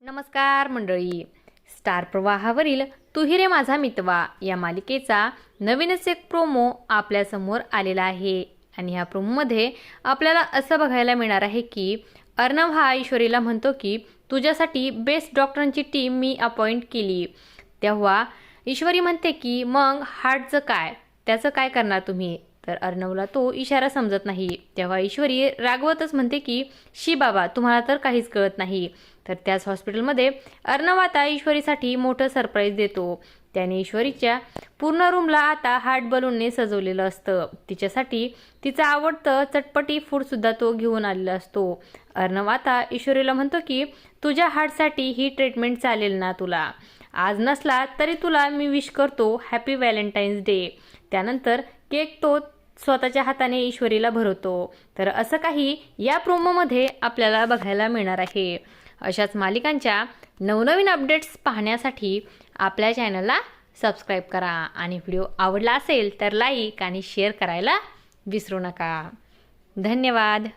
नमस्कार मंडळी. स्टार प्रवाहावरील तू ही रे माझा मितवा या मालिकेचा नवीनच एक प्रोमो आपल्यासमोर आलेला आहे आणि ह्या प्रोमोमध्ये आपल्याला असं बघायला मिळणार आहे की अर्णव हा ईश्वरीला म्हणतो की तुझ्यासाठी बेस्ट डॉक्टरांची टीम मी अपॉइंट केली. तेव्हा ईश्वरी म्हणते की मग हार्टचं काय, त्याचं काय करणार तुम्ही. तर अर्णवला तो इशारा समजत नाही. तेव्हा ईश्वरी रागवतच म्हणते की शी बाबा, तुम्हाला तर काहीच कळत नाही. तर त्याच हॉस्पिटलमध्ये अर्णव आता ईश्वरीसाठी मोठं सरप्राईज देतो. त्याने ईश्वरीच्या पूर्ण रूमला आता हार्ट बलूनने सजवलेलं असतं. तिच्यासाठी तिचं आवडतं चटपटी फूडसुद्धा तो घेऊन आलेला असतो. अर्णव आता ईश्वरीला म्हणतो की तुझ्या हार्टसाठी ही ट्रीटमेंट चालेल ना तुला. आज नसला तरी तुला मी विश करतो हॅपी व्हॅलेंटाईन्स डे. त्यानंतर केक तो स्वतःच्या हाताने ईश्वरीला भरवतो. तर असं काही या प्रोमोमध्ये आपल्याला बघायला मिळणार आहे. अशाच मालिकांच्या नवनवीन अपडेट्स पाहण्यासाठी आपल्या चॅनलला सबस्क्राईब करा आणि व्हिडिओ आवडला असेल तर लाईक आणि शेअर करायला विसरू नका. धन्यवाद.